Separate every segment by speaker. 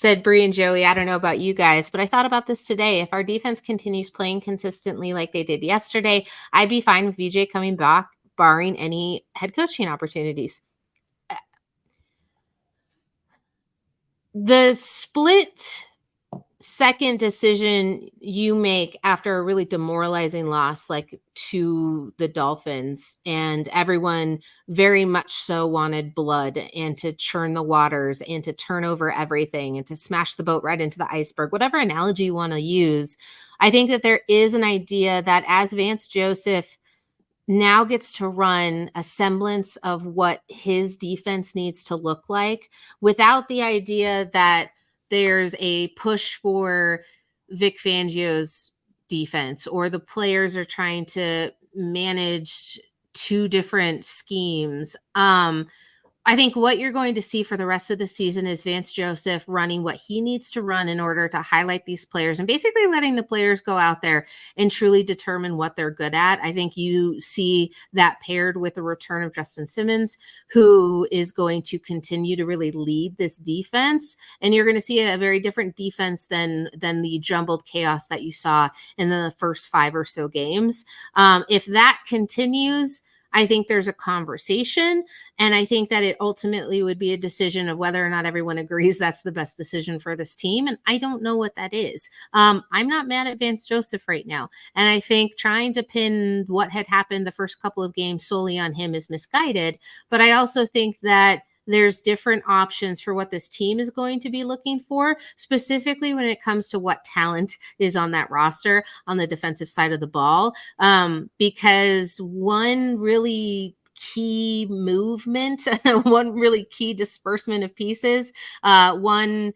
Speaker 1: said Bree and Joey, I don't know about you guys, but I thought about this today. If our defense continues playing consistently like they did yesterday, I'd be fine with VJ coming back, barring any head coaching opportunities. The split second decision you make after a really demoralizing loss like to the Dolphins, and everyone very much so wanted blood and to churn the waters and to turn over everything and to smash the boat right into the iceberg, whatever analogy you want to use. I think that there is an idea that as Vance Joseph now gets to run a semblance of what his defense needs to look like without the idea that there's a push for Vic Fangio's defense or the players are trying to manage two different schemes. I think what you're going to see for the rest of the season is Vance Joseph running what he needs to run in order to highlight these players and basically letting the players go out there and truly determine what they're good at. I think you see that paired with the return of Justin Simmons, who is going to continue to really lead this defense. And you're going to see a very different defense than the jumbled chaos that you saw in the first 5 or so games. If that continues, I think there's a conversation, and I think that it ultimately would be a decision of whether or not everyone agrees that's the best decision for this team, and I don't know what that is. I'm not mad at Vance Joseph right now, and I think trying to pin what had happened the first couple of games solely on him is misguided, but I also think that there's different options for what this team is going to be looking for, specifically when it comes to what talent is on that roster on the defensive side of the ball. Because one really key movement, one really key disbursement of pieces, one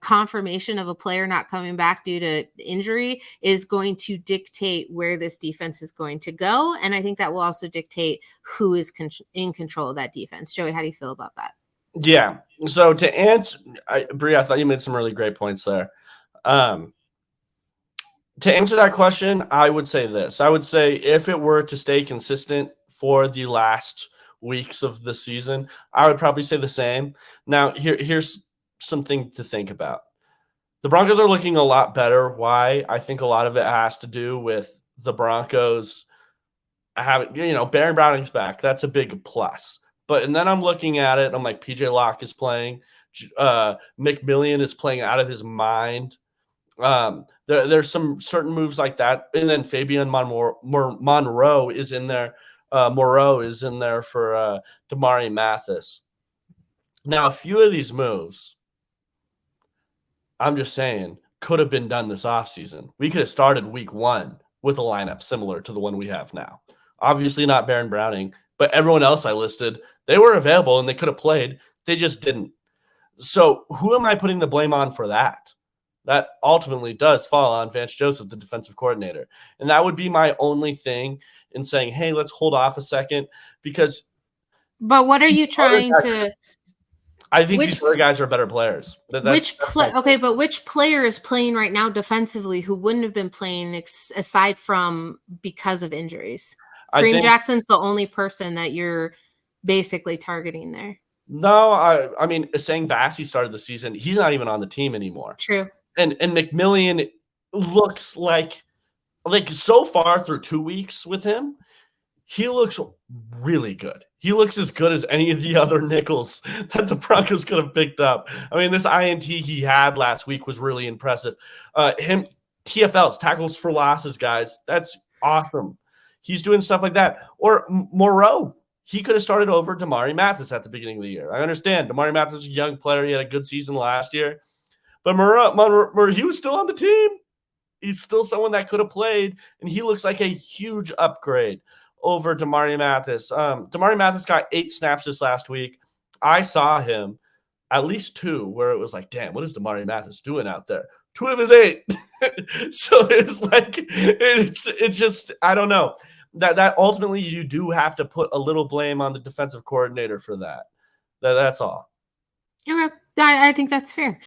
Speaker 1: confirmation of a player not coming back due to injury is going to dictate where this defense is going to go. And I think that will also dictate who is in control of that defense. Joey, how do you feel about that?
Speaker 2: Yeah. So to answer, Bree, I thought you made some really great points there. To answer that question, I would say this. I would say if it were to stay consistent for the last weeks of the season, I would probably say the same. Now, here's something to think about. The Broncos are looking a lot better. Why? I think a lot of it has to do with the Broncos having, Baron Browning's back. That's a big plus. And then I'm looking at it, I'm like, PJ Locke is playing. McMillian is playing out of his mind. There's some certain moves like that. And then Fabian Monroe is in there. Moreau is in there for Damari Mathis. Now, a few of these moves, I'm just saying, could have been done this offseason. We could have started week 1 with a lineup similar to the one we have now. Obviously not Baron Browning, but everyone else I listed, they were available and they could have played. They just didn't. So who am I putting the blame on for that? That ultimately does fall on Vance Joseph, the defensive coordinator. And that would be my only thing in saying, hey, let's hold off a second because.
Speaker 1: But what are you trying to?
Speaker 2: I think these other guys are better players.
Speaker 1: But which player is playing right now defensively who wouldn't have been playing aside from because of injuries? Green Jackson's the only person that you're basically targeting there.
Speaker 2: No, I mean, saying Bassey started the season, he's not even on the team anymore.
Speaker 1: True.
Speaker 2: And McMillian looks like so far through 2 weeks with him, he looks really good. He looks as good as any of the other nickels that the Broncos could have picked up. I mean, this INT he had last week was really impressive. TFLs, tackles for losses, guys. That's awesome. He's doing stuff like that. Or Moreau. He could have started over Damari Mathis at the beginning of the year. I understand. Damari Mathis is a young player. He had a good season last year. But Moreau, he was still on the team. He's still someone that could have played, and he looks like a huge upgrade over Damari Mathis. Damari Mathis got 8 snaps this last week. I saw him at least 2 where it was like, damn, what is Damari Mathis doing out there? 2 of his 8. So it's like, it's just, I don't know. That ultimately you do have to put a little blame on the defensive coordinator for that. That's all.
Speaker 1: Okay. I think that's fair.